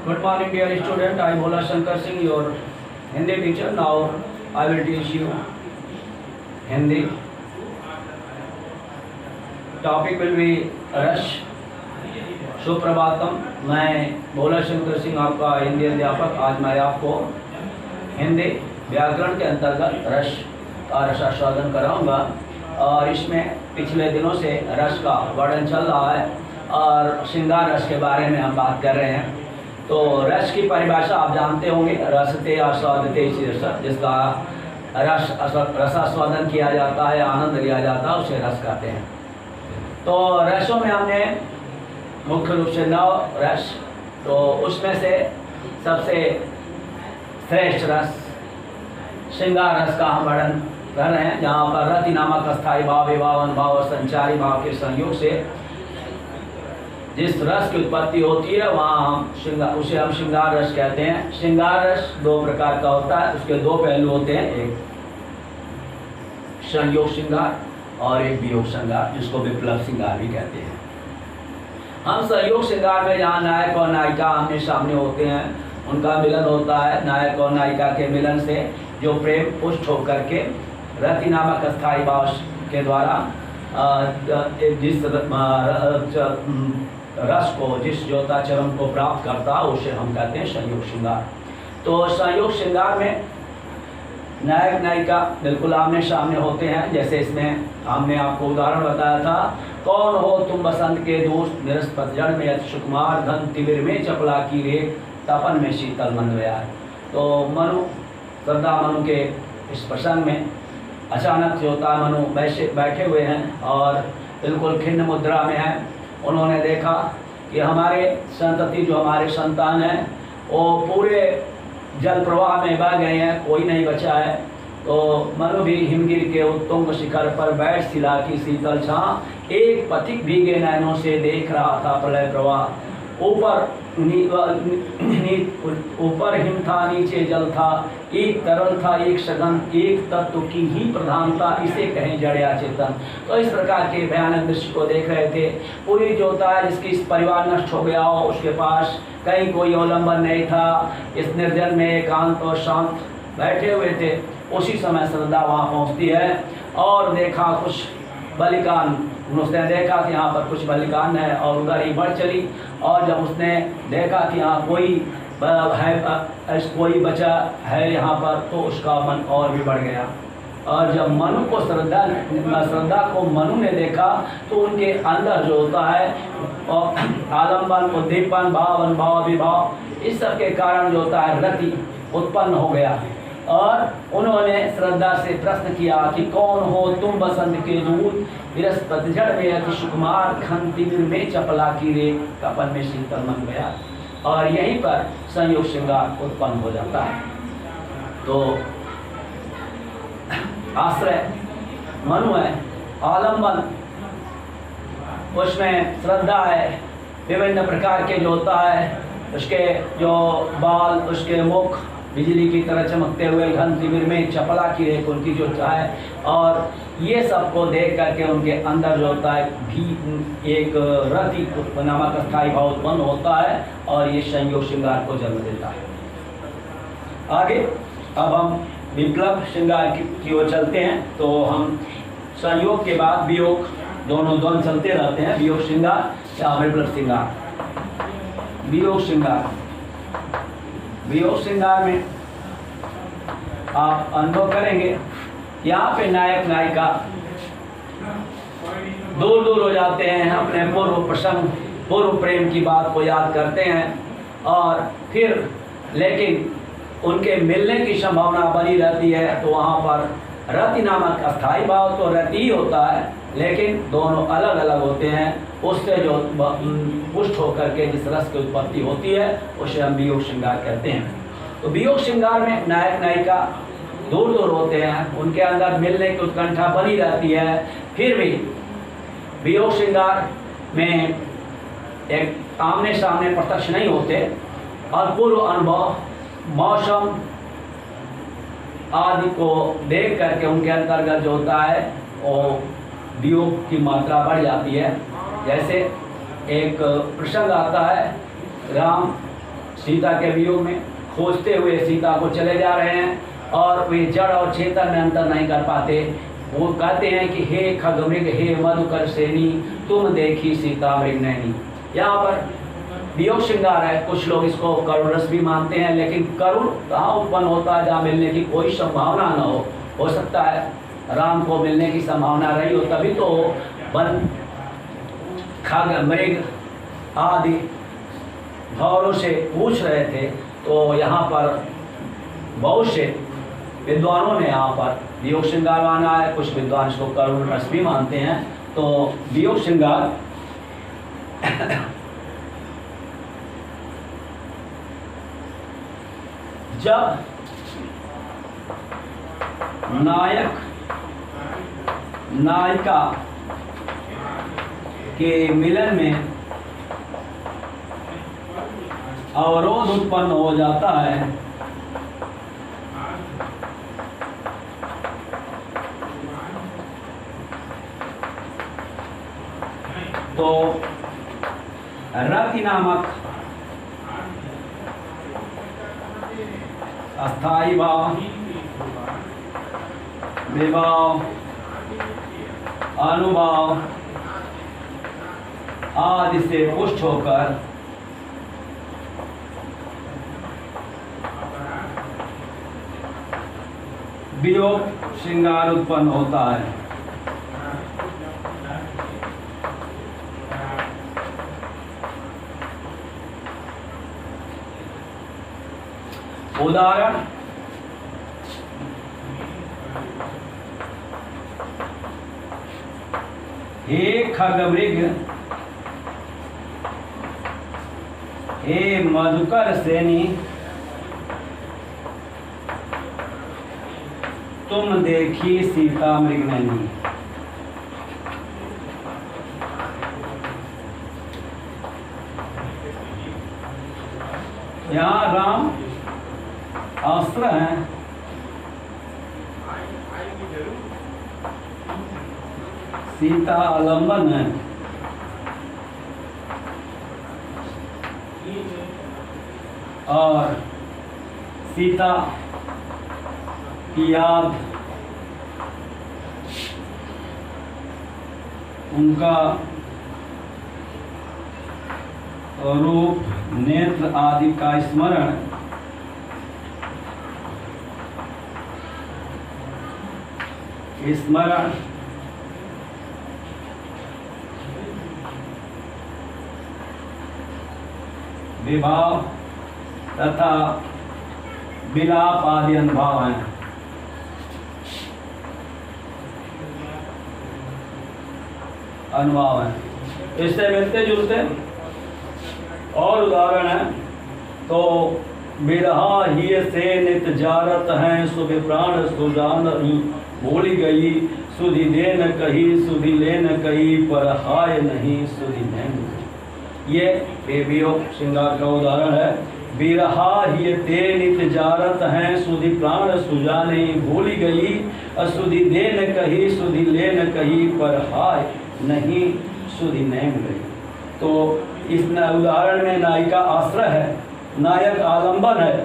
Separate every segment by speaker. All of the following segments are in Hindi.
Speaker 1: Good morning, dear student. I am Bhola Shankar Singh, your Hindi teacher. Now I will teach you Hindi. Topic will be rush. Suprabhatam, मैं भोला शंकर सिंह आपका हिंदी अध्यापक। आज मैं आपको हिंदी व्याकरण के अंतर्गत रस का रसास्वादन कराऊंगा और इसमें पिछले दिनों से रस का वर्णन चल रहा है और श्रृंगार रस के बारे में हम बात कर रहे हैं। तो रस की परिभाषा आप जानते होंगे, रसते आस्वादते इसी रस, जिसका रसास्वादन किया जाता है, आनंद लिया जाता है, उसे रस कहते हैं। तो रसों में हमने मुख्य रूप से 9 रस, तो उसमें से सबसे श्रेष्ठ रस श्रृंगार रस का हम वर्णन कर रहे हैं, जहाँ पर रति नामक अस्थायी भाव, विभावन भाव और संचारी भाव के संयोग से जिस रस की उत्पत्ति होती है वहाँ उसे हम श्रृंगार रस कहते हैं। श्रृंगार रस 2 प्रकार का होता है, उसके 2 पहलू होते हैं, एक संयोग श्रृंगार और एक वियोग श्रृंगार, जिसको विप्लव श्रृंगार भी कहते हैं। हम संयोग श्रृंगार में जहाँ नायक और नायिका आमने सामने होते हैं, उनका मिलन होता है। नायक और नायिका के मिलन से जो प्रेम पुष्ट होकर के रति नामक अस्थायी भाव के द्वारा जिस रस को, जिस ज्योताचरम को प्राप्त करता है, उसे हम कहते हैं संयोग श्रृंगार। तो संयोग श्रृंगार में नायक नायिका बिल्कुल आमने सामने होते हैं। जैसे इसमें हमने आपको उदाहरण बताया था, कौन हो तुम बसंत के दोस्त, निरस पतझड़ में अति सुकुमार, धन तिमिर में चपला की रे, तपन में शीतल मंद व्यार। तो मनु, श्रद्धा मनु के इस प्रसंग में अचानक जो होता मनु बैठे हुए हैं और बिल्कुल खिन्न मुद्रा में हैं। उन्होंने देखा कि हमारे संतति, जो हमारे संतान हैं, वो पूरे जल प्रवाह में बह गए हैं, कोई नहीं बचा है। तो मनु भी हिमगिर के उत्तुंग शिखर पर बैठ शिला की शीतल छां, एक पथिक भीगे नैनों से देख रहा था प्रलय प्रवाह। ऊपर हिम था, नीचे जल था, एक तरल था, एक सघन, एक तत्व की ही प्रधानता, इसे कहें जड़या चेतन। तो इस प्रकार के भयानक दृश्य को देख रहे थे। पूरी जो होता है जिसकी इस परिवार नष्ट हो गया हो, उसके पास कहीं कोई अवलंबन नहीं था, इस निर्जन में एकांत और शांत बैठे हुए थे। उसी समय श्रद्धा वहाँ पहुँचती है और देखा कुछ बलिकान, उसने देखा कि यहाँ पर कुछ बलिकान है और उधर ही बढ़ चली। और जब उसने देखा कि यहाँ कोई बचा है यहाँ पर, तो उसका मन और भी बढ़ गया। और जब मनु को श्रद्धा को मनु ने देखा, तो उनके अंदर जो होता है आलम्बन, उद्दीपन, भाव, अनुभव, विभाव, इस सब के कारण जो होता है रति उत्पन्न हो गया। और उन्होंने श्रद्धा से प्रश्न किया कि कौन हो तुम बसंत के दूत, निरस पतझड़ में अति सुकुमार, घन तिमिर में चपला की रे, तपन में शीतल मंद व्यार। और यहीं पर संयोग श्रृंगार उत्पन्न हो जाता है। तो आश्रय मनु है, आलम्बन उसमें श्रद्धा है, विभिन्न प्रकार के जो होता है उसके जो बाल, उसके मुख बिजली की तरह चमकते हुए, घन तिमिर में चपला की रेख उनकी जो है, और ये सब को देख करके उनके अंदर जो होता है भी एक रति नामक अस्थायी भाव उत्पन्न होता है और ये संयोग श्रृंगार को जन्म देता है। आगे अब हम विप्लव श्रृंगार की ओर चलते हैं। तो हम संयोग के बाद वियोग, दोनों चलते रहते हैं, वियोग श्रृंगार या विप्लव श्रृंगार। वियोग श्रृंगार, वियोग श्रृंगार में आप अनुभव करेंगे, यहाँ पे नायक नायिका दूर दूर हो जाते हैं, अपने पूर्व प्रसंग, पूर्व प्रेम की बात को याद करते हैं और फिर लेकिन उनके मिलने की संभावना बनी रहती है। तो वहाँ पर रति नामक अस्थायी भाव तो रति ही होता है, लेकिन दोनों अलग अलग होते हैं। उससे जो पुष्ट होकर के जिस रस की उत्पत्ति होती है, उसे हम वियोग श्रृंगार कहते हैं। तो वियोग श्रृंगार में नायक नायिका दूर दूर होते हैं, उनके अंदर मिलने की उत्कंठा बनी रहती है। फिर भी वियोग श्रृंगार में एक आमने सामने प्रत्यक्ष नहीं होते और पूर्व अनुभव, मौसम आदि को देख करके उनके अंतर्गत जो होता है वो वियोग की मात्रा बढ़ जाती है। जैसे एक प्रसंग आता है, राम सीता के वियोग में खोजते हुए सीता को चले जा रहे हैं और वे जड़ और चेतन में अंतर नहीं कर पाते। वो कहते हैं कि हे खगमृग हे मधुकर सेनी तुम देखी सीता मृग नैनी। यहाँ पर वियोग श्रृंगार है। कुछ लोग इसको करुण रस भी मानते हैं, लेकिन करुण कहाँ उत्पन्न होता है जहाँ मिलने की कोई संभावना न हो सकता है राम को मिलने की संभावना रही हो तभी तो वन खग मृग आदि भौरों से पूछ रहे थे। तो यहाँ पर बहुत से विद्वानों ने यहाँ पर वियोग श्रृंगार माना है। कुछ विद्वान इसको करुण रस भी मानते हैं। तो वियोग श्रृंगार जब नायक नायिका के मिलन में अवरोध उत्पन्न हो जाता है तो रति नामक अस्थाई भाव, विभाव, अनुभाव आदि से पुष्ट होकर वियोग श्रृंगार उत्पन्न होता है। उदाहरण हे खगमृग हे मधुकर सेनी तुम देखी सीता मृग नैनी। यहाँ राम आश्रय है, सीता आलम्बन है। और सीता की याद, उनका रूप, नेत्र आदि का स्मरण विभाव तथा विलाप आदि अनुभव हैं। इससे मिलते जुलते और उदाहरण है। तो बिरहा ही से नित जारत हैं, सुबह प्राण सुजान बोली गई, सुधि दे न कही सुधि ले न कही, पर हाय नहीं सुधि नहीं। ये वियोग श्रृंगार का उदाहरण है। बिरहा ही ते नित जारत हैं, सुधि प्राण सुजाने भूली गई, असुधि दे न कही सुधि ले न कही, पर हाय नहीं सुधि नहीं गई। तो इस उदाहरण में नायिका आश्रय है, नायक आलंबन है,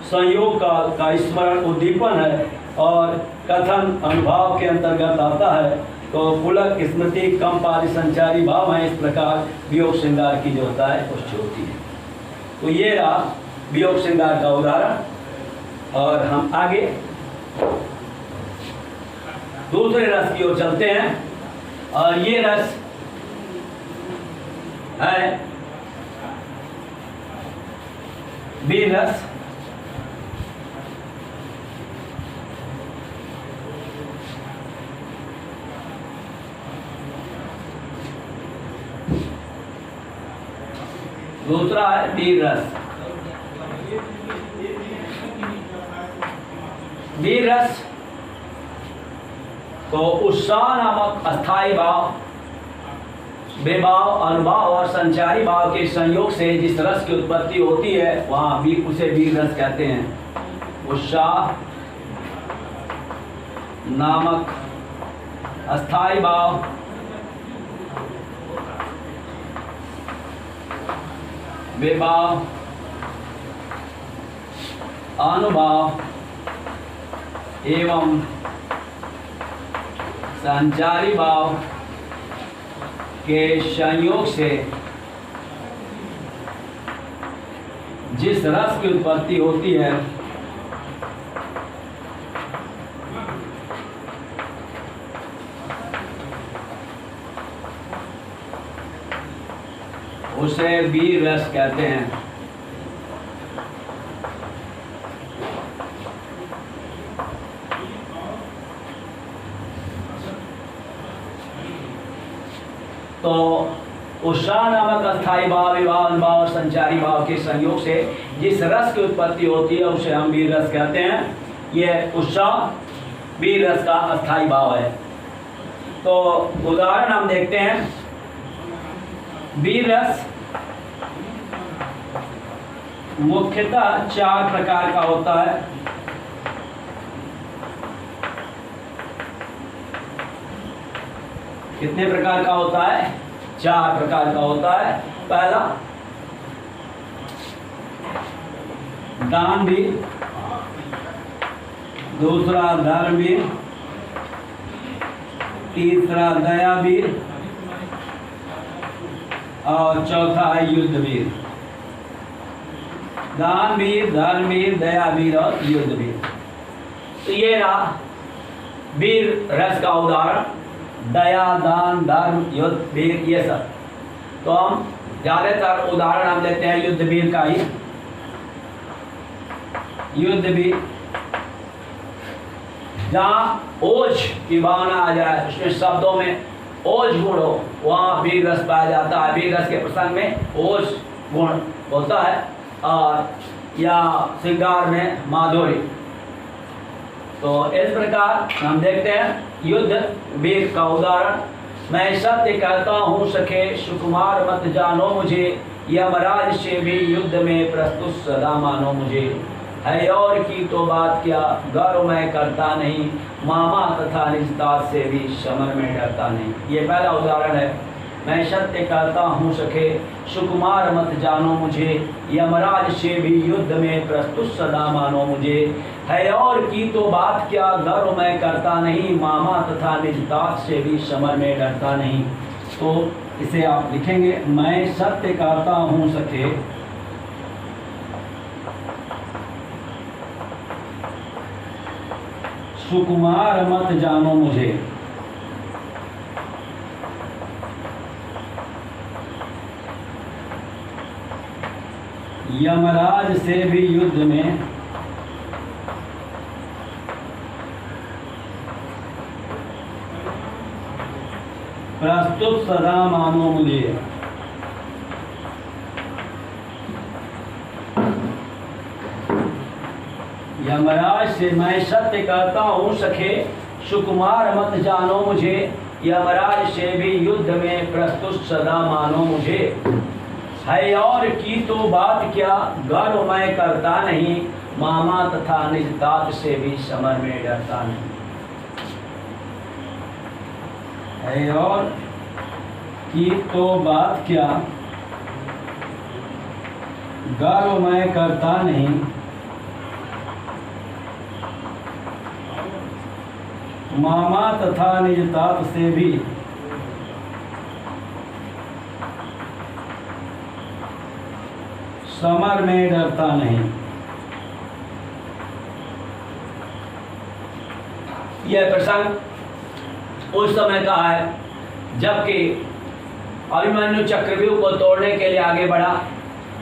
Speaker 1: संयोग का स्मरण उद्दीपन है और कथन अनुभाव के अंतर्गत आता है। तो पुलक स्मृति कंप आदि संचारी भाव है। इस प्रकार वियोग श्रृंगार की जो होता है पुष्टि होती है। तो ये रहा वियोग श्रृंगार का उदाहरण। और हम आगे दूसरे रस की ओर चलते हैं। और ये रस है वीर रस। दूसरा है वीर रस। वीर रस तो उत्साह नामक अस्थाई भाव, विभाव, अनुभाव और संचारी भाव के संयोग से जिस रस की उत्पत्ति होती है वहाँ वीर, उसे वीर रस कहते हैं। उत्साह नामक अस्थाई भाव, विभाव, अनुभाव एवं संचारी भाव के संयोग से जिस रस की उत्पत्ति होती है उसे वीर रस कहते हैं। तो उत्साह नामक अस्थाई भाव, विभाव, अनुभाव और संचारी भाव के संयोग से जिस रस की उत्पत्ति होती है उसे हम वीर रस कहते हैं। यह उत्साह वीर रस का अस्थाई भाव है। तो उदाहरण हम देखते हैं। वीर रस मुख्यतः 4 प्रकार का होता है। कितने प्रकार का होता है? 4 प्रकार का होता है। पहला दानवीर, दूसरा धर्मवीर, तीसरा दयावीर और चौथा है युद्धवीर। दानवीर, धर्मवीर, दयावीर और युद्धवीर। तो ये रहा वीर रस का उदाहरण। दया, दान, धर्म, युद्ध, वीर, ये सब। तो हम ज्यादातर उदाहरण हम लेते हैं युद्धवीर का ही। युद्धवीर जहाँ ओज की भावना आ जाए, उसमें शब्दों में ओज गुण हो, वहाँ वीर रस पाया जाता है। वीर रस के प्रसंग में ओज गुण होता है और या श्रृंगार में माधुर्य। तो इस प्रकार हम देखते हैं युद्ध वीर का उदाहरण। मैं सत्य कहता हूँ सखे सुकुमार मत जानो मुझे, यमराज से भी युद्ध में प्रस्तुत सदा मानो मुझे। है और की तो बात क्या, गर्व मैं करता नहीं, मामा तथा निजतात से भी समर में डरता नहीं। ये पहला उदाहरण है। मैं सत्य कहता हूँ सखे सुकुमार मत जानो मुझे, यमराज से भी युद्ध में प्रस्तुत सदा मानो मुझे। है और की तो बात क्या, गर्व मैं करता नहीं, मामा तथा निजतात से भी समर में डरता नहीं। तो इसे आप लिखेंगे, मैं सत्य कहता हूँ सखे सुकुमार मत जानो मुझे, यमराज से भी युद्ध में प्रस्तुत सदा मानो मुझे। यमराज से मैं सत्य कहता हूँ सखे सुकुमार मत जानो मुझे, यमराज से भी युद्ध में प्रस्तुत सदा मानो मुझे। है और की तो बात क्या, गर्व मैं करता नहीं, मामा तथा निजतात से भी समर में डरता नहीं। है और की तो बात क्या, गर्व मैं करता नहीं, मामा तथा निजतात से भी समर में डरता नहीं। यह प्रसंग उस समय का है जबकि अभिमन्यु चक्रव्यूह को तोड़ने के लिए आगे बढ़ा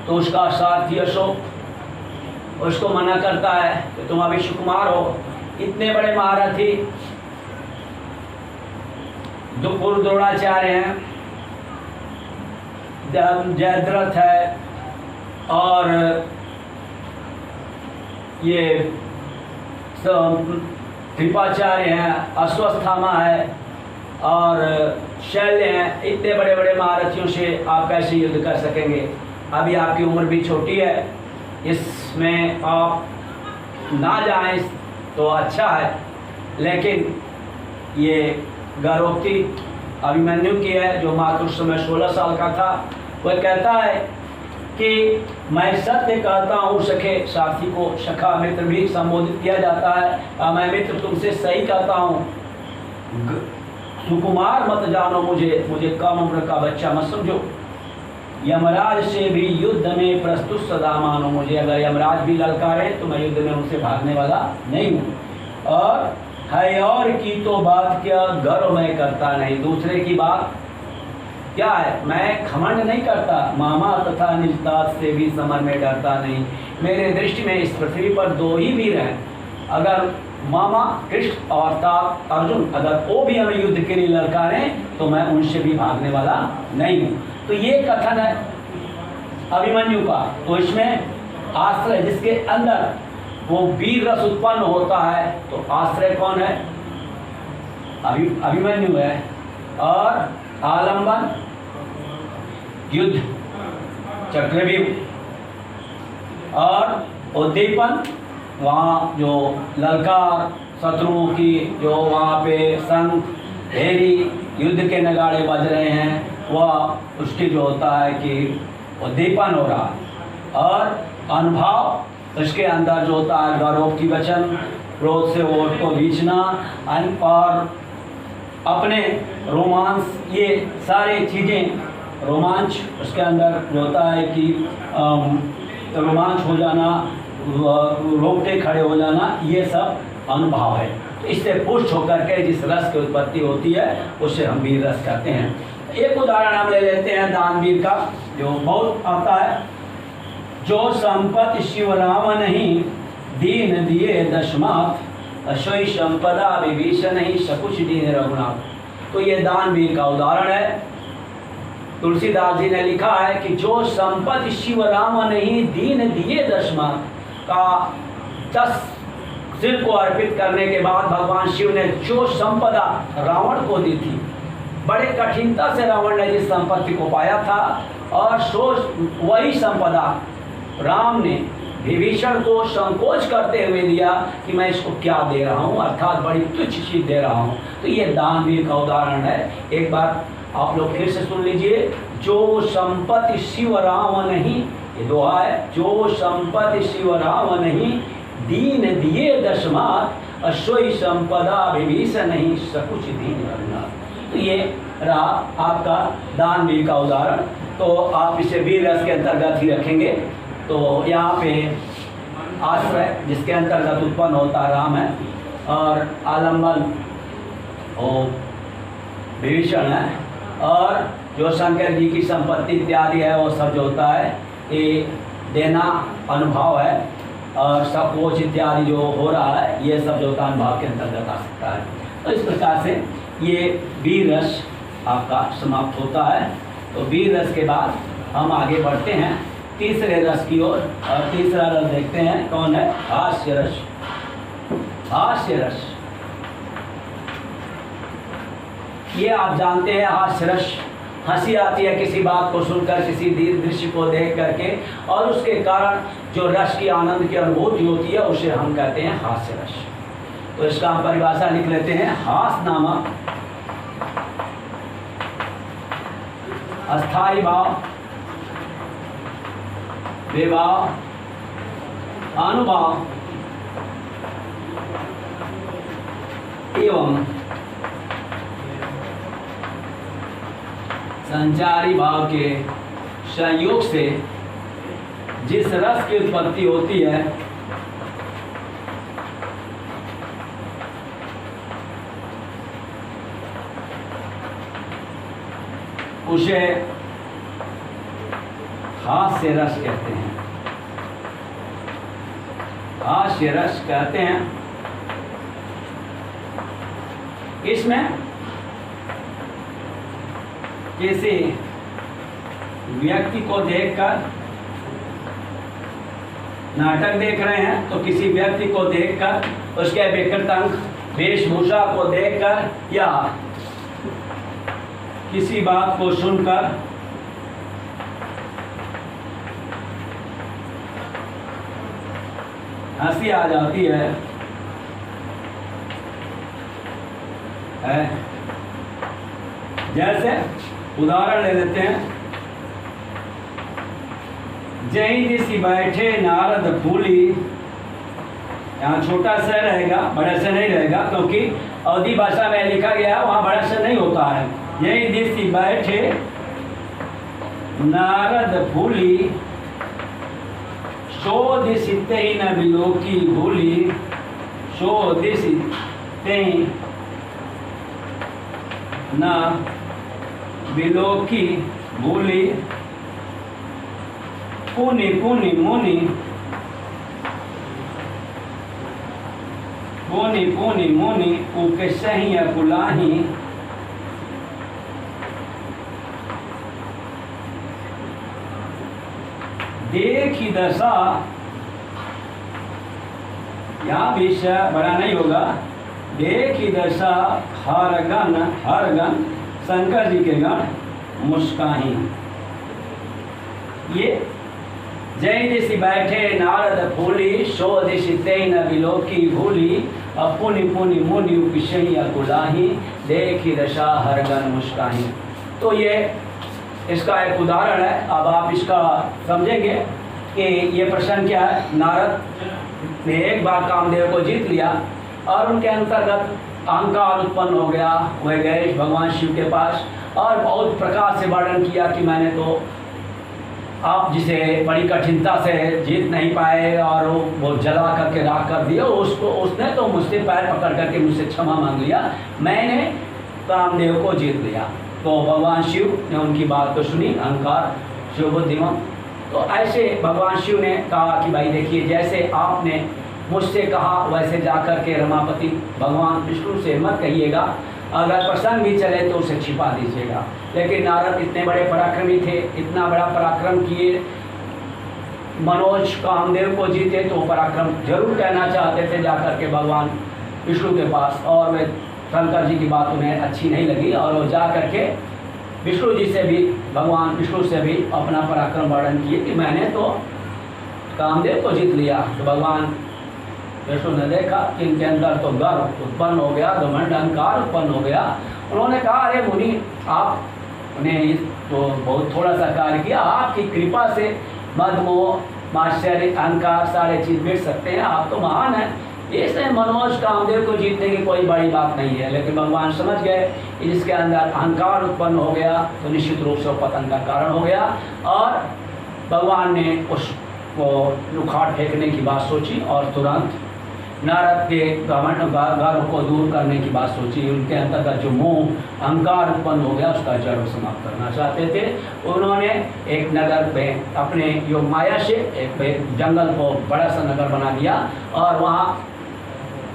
Speaker 1: तो उसका सारथी अशोक उसको मना करता है कि तुम अभी सुकुमार हो, इतने बड़े महारथी पूर्व द्रोणाचार्य हैं, जयद्रथ है और ये कृपाचार्य हैं, अश्वस्थामा है और शैल्य हैं। इतने बड़े बड़े महारथियों से आप कैसे युद्ध कर सकेंगे? अभी आपकी उम्र भी छोटी है, इसमें आप ना जाएं तो अच्छा है। लेकिन ये गौरवोक्ति अभिमन्यु की है जो मात्र उस समय 16 साल का था। वह कहता है कि मैं सत्य कहता हूँ। सखे साथी को सखा मित्र भी संबोधित किया जाता है। मैं मित्र तुमसे सही कहता हूँ। सुकुमार मत जानो मुझे कम उम्र का बच्चा मत समझो। यमराज से भी युद्ध में प्रस्तुत सदा मानो मुझे। अगर यमराज भी ललकारे तो मैं युद्ध में उनसे भागने वाला नहीं हूँ। और है और की तो बात क्या गर्व मैं करता नहीं। दूसरे की बात क्या है, मैं घमंड नहीं करता। मामा तथा निजतात से भी समर में डरता नहीं। मेरे दृष्टि में इस पृथ्वी पर दो ही वीर हैं। अगर मामा कृष्ण और तात अर्जुन अगर वो भी हमें युद्ध के लिए ललकारें तो मैं उनसे भी भागने वाला नहीं हूँ। तो ये कथन है अभिमन्यु का। तो इसमें आश्रय जिसके अंदर वो वीर रस उत्पन्न होता है तो आश्रय कौन है? अभिमन्यु है। और आलंबन युद्ध चक्रव्यूह और उद्दीपन वहाँ जो ललकार शत्रुओं की जो वहाँ पे संग भेरी युद्ध के नगाड़े बज रहे हैं वह उसकी जो होता है कि उद्दीपन हो रहा है। और अनुभव उसके अंदर जो होता है गौरव की वचन, क्रोध से वोट को बीचना और अपने रोमांस, ये सारी चीज़ें रोमांच उसके अंदर जो होता है कि रोमांच हो जाना, रोकते खड़े हो जाना, ये सब अनुभव है। इससे पुष्ट होकर के जिस रस की उत्पत्ति होती है उसे हम वीर रस कहते हैं। एक उदाहरण हम ले लेते हैं दानवीर का जो बहुत आता है। जो संपत्ति शिव राम नहीं दीन दिए दशमात अशोई संपदा विभीषण नहीं सकुच दीन रघुनाथ। तो ये दानवीर का उदाहरण है। तुलसीदास जी ने लिखा है कि जो संपत्ति शिव राम नहीं दीन दिए दशमात का 10 सिर को अर्पित करने के बाद भगवान शिव ने जो संपदा रावण को दी थी, बड़े कठिनता से रावण ने जिस संपत्ति को पाया था और वही संपदा राम ने विभीषण को संकोच करते हुए दिया कि मैं इसको क्या दे रहा हूँ, अर्थात बड़ी तुच्छ चीज दे रहा हूँ। तो ये दानवीर का उदाहरण है। एक बार आप लोग फिर से सुन लीजिए। जो संपत्ति शिव राम नहीं, ये दोहा है, जो संपत्ति शिव राम नहीं दीन दिए दशमात अश्वई संपदा विभीषण नहीं सकुच दीन रघुनाथ। तो ये रहा आपका दानवीर का उदाहरण। तो आप इसे वीर रस के अंतर्गत ही रखेंगे। तो यहाँ पे आश्रय जिसके अंतर्गत उत्पन्न होता राम है और आलम्बन और विभीषण है और जो शंकर जी की संपत्ति इत्यादि है वो सब जो होता है ये देना अनुभव है और सकोच इत्यादि जो हो रहा है ये सब जो होता है अनुभव के अंतर्गत आ सकता है। तो इस प्रकार से ये वीर रस आपका समाप्त होता है। तो वीर रस के बाद हम आगे बढ़ते हैं तीसरे रस की ओर और तीसरा रस देखते हैं कौन है? हास्य रस। हास्य रस ये आप जानते हैं, हास्य रस हंसी आती है किसी बात को सुनकर, किसी दृश्य को देख करके और उसके कारण जो रस की आनंद की अनुभूति होती है उसे हम कहते हैं हास्य रस। तो इसका हम परिभाषा लिख लेते हैं। हास नामक अस्थाई भाव, विभाव, अनुभाव एवं संचारी भाव के संयोग से जिस रस की उत्पत्ति होती है उसे हास्य रस कहते हैं। हास्य रस कहते हैं। इसमें किसी व्यक्ति को देखकर, नाटक देख रहे हैं तो किसी व्यक्ति को देखकर, उसके विकृतांग वेशभूषा को देखकर या किसी बात को सुनकर हंसी आ जाती है। जैसे उदाहरण ले लेते हैं। जहीं दिसी बैठे नारद फूली, यहाँ छोटा स रहेगा, बड़ा स नहीं रहेगा, क्योंकि अवधी भाषा में लिखा गया है वहाँ बड़ा स नहीं होता है। यही दिसी बैठे नारद फूली, सो दिसी तेई न बिलोकी भूली, सो दिसी तेई न बिलोकी भूली, पुनि पुनि मुनि, पुनि पुनि मुनि उके सही कुलाही, देखी दशा, यहाँ भी बड़ा नहीं होगा, देखी दशा हर गण शंकर जी के गण मुस्काही। ये जय दिशि बैठे नारद फूली, सो दिशि तेई न बिलोकी भूली, पुनि पुनि मुनि उपशैया कुलाही, देखी दशा हर गण मुस्काही। तो ये इसका एक उदाहरण है। अब आप इसका समझेंगे कि ये प्रश्न क्या है। नारद ने एक बार कामदेव को जीत लिया और उनके अंतर्गत अहंकार उत्पन्न हो गया। वह गए भगवान शिव के पास और बहुत प्रकार से वर्णन किया कि मैंने तो आप जिसे बड़ी कठिनता से जीत नहीं पाए और वो जला करके राख कर दिया, उसने तो मुझसे पैर पकड़ करके मुझसे क्षमा मांग लिया, मैंने कामदेव को जीत लिया। तो भगवान शिव ने उनकी बात तो सुनी, अहंकार शिव बुद्धिमान। तो ऐसे भगवान शिव ने कहा कि भाई देखिए, जैसे आपने मुझसे कहा वैसे जाकर के रमापति भगवान विष्णु से मत कहिएगा, अगर प्रसंग भी चले तो उसे छिपा दीजिएगा। लेकिन नारद इतने बड़े पराक्रमी थे, इतना बड़ा पराक्रम किए, मनोज कामदेव को जीते, तो पराक्रम जरूर कहना चाहते थे जाकर के भगवान विष्णु के पास। और वे शंकर जी की बात उन्हें अच्छी नहीं लगी और वो जा करके विष्णु जी से भी, भगवान विष्णु से भी अपना पराक्रम वर्णन किए कि मैंने तो कामदेव को जीत लिया। तो भगवान विष्णु ने देखा कि इनके अंदर तो गर्व उत्पन्न हो गया, घमंड अहंकार उत्पन्न हो गया। उन्होंने कहा, अरे मुनि, आपने तो बहुत थोड़ा सा कार्य किया, आपकी कृपा से मद मोह आश्चर्य अहंकार सारे चीज मिट सकते हैं, आप तो महान हैं। इसलिए मनोज कामदेव को जीतने की कोई बड़ी बात नहीं है। लेकिन भगवान समझ गए कि जिसके अंदर अहंकार उत्पन्न हो गया तो निश्चित रूप से वो पतन का कारण हो गया। और भगवान ने उसको उखाड़ फेंकने की बात सोची और तुरंत नारद के गर्व को दूर करने की बात सोची। उनके अंतर्गत जो मोह अहंकार उत्पन्न हो गया उसका जड़ समाप्त करना चाहते थे। उन्होंने एक नगर में अपने योग माया से एक जंगल को बड़ा सा नगर बना दिया और वहाँ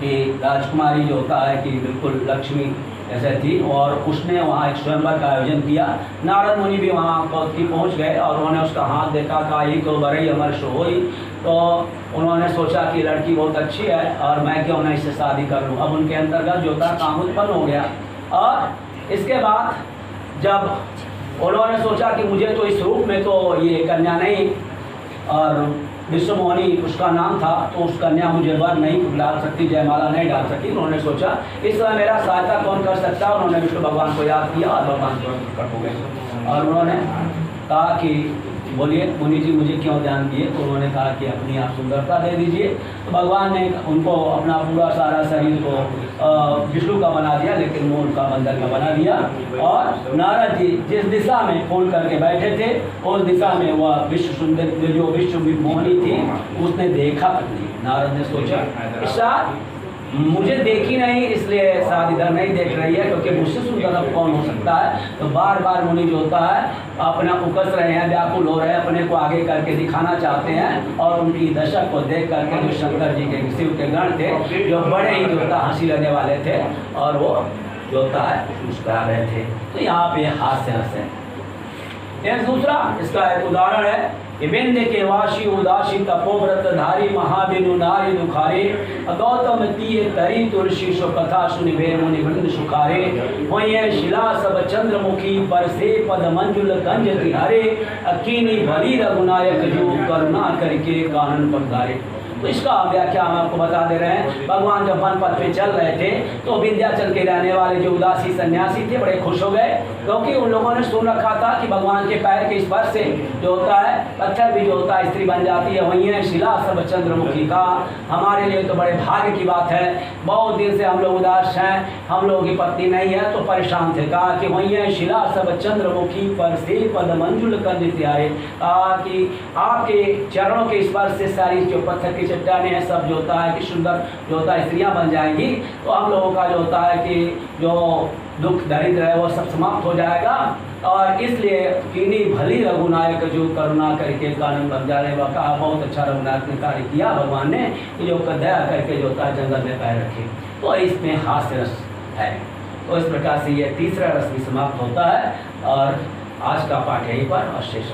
Speaker 1: की राजकुमारी जो होता है कि बिल्कुल लक्ष्मी ऐसे थी, और उसने वहाँ एक स्वयंवर का आयोजन किया। नारद मुनि भी वहाँ पहुँच गए और उन्होंने उसका हाथ देखा, कहा ये तो बड़े अमर सो हुई। तो उन्होंने सोचा कि लड़की बहुत अच्छी है और मैं क्यों नहीं इससे शादी कर लूँ। अब उनके अंतर्गत जो था काम उत्पन्न हो गया। और इसके बाद जब उन्होंने सोचा कि मुझे तो इस रूप में तो ये कन्या नहीं, और विश्वमोहिनी उसका नाम था, तो उस कन्या मुझे वर नहीं डाल सकती, जयमाला नहीं डाल सकती। उन्होंने सोचा इस समय मेरा सहायता कौन कर सकता है। उन्होंने विष्णु भगवान को याद किया और भगवान प्रकट हो गए और उन्होंने कहा कि बोलिए मुनि जी मुझे क्यों ध्यान दिए। तो उन्होंने कहा कि अपनी आप सुंदरता दे दीजिए। तो भगवान ने उनको अपना पूरा सारा शरीर को विष्णु का बना दिया, लेकिन वो उनका बंदर का बना दिया। और नारद जी जिस दिशा में खोल करके बैठे थे उस दिशा में वह विश्व सुंदर जो विश्व मोहिनी थी उसने देखा। नारद ने सोचा मुझे देखी नहीं, इसलिए शायद इधर नहीं देख रही है, क्योंकि मुझसे सुंदर अब कौन हो सकता है। तो बार बार मुनि जो होता है अपना उकस रहे हैं, व्याकुल हो रहे हैं, अपने को आगे करके दिखाना चाहते हैं। और उनकी दशा को देख करके जो शंकर जी के शिव के गण थे जो बड़े ही जो होता हंसी लेने वाले थे और वो जो होता है मुस्कुरा रहे थे। तो यहाँ पे हास्य हंसे। एक दूसरा इसका एक उदाहरण है कि विंध्य के वासी उदासी तपोव्रत धारी महाविनु नारी दुखारे, गौतम तीय तरी तुलसी सो कथा सुनिभे मुनि वृंद सुखारे। वही शिला सब चंद्रमुखी पर से पद मंजुल कंज तिहारे, अकीनी भरी रघुनायक जो करुणा करके कानन पधारे। तो इसका व्याख्या हम आपको बता दे रहे हैं। भगवान जब वन पथ पे चल रहे थे तो विंध्याचल के रहने वाले जो उदासी सन्यासी थे बड़े खुश हो गए, क्योंकि उन लोगों ने सुन रखा था कि भगवान के पैर के स्पर्श से जो होता है पत्थर भी जो होता है स्त्री बन जाती है, वही है शिला सब चंद्रमुखी का। हमारे लिए तो बड़े भाग्य की बात है, बहुत दिन से हम लोग उदास हैं, हम लोगों की पत्नी नहीं है तो परेशान थे। कहा कि वही है शिला सब चंद्रमुखी पर से पद मंजुल कंदित आए। कहा कि आपके चरणों के स्पर्श से सारी जो पत्थर की चट्टानें हैं सब जो होता है कि सुंदर जो होता है स्त्रियाँ बन जाएंगी, तो हम लोगों का जो होता है कि जो दुख दरिद्र है वो सब समाप्त हो जाएगा। और इसलिए कीनी भली रघुनायक जो करुणा करके कानून बन जाने वा। कहा बहुत अच्छा रघुनाथ ने कार्य किया भगवान ने कि जो दया करके जो होता है जंगल में पैर रखे, तो इसमें हास्य रस है। तो इस प्रकार से ये तीसरा रस भी समाप्त होता है और आज का पाठ यहीं पर और शेष।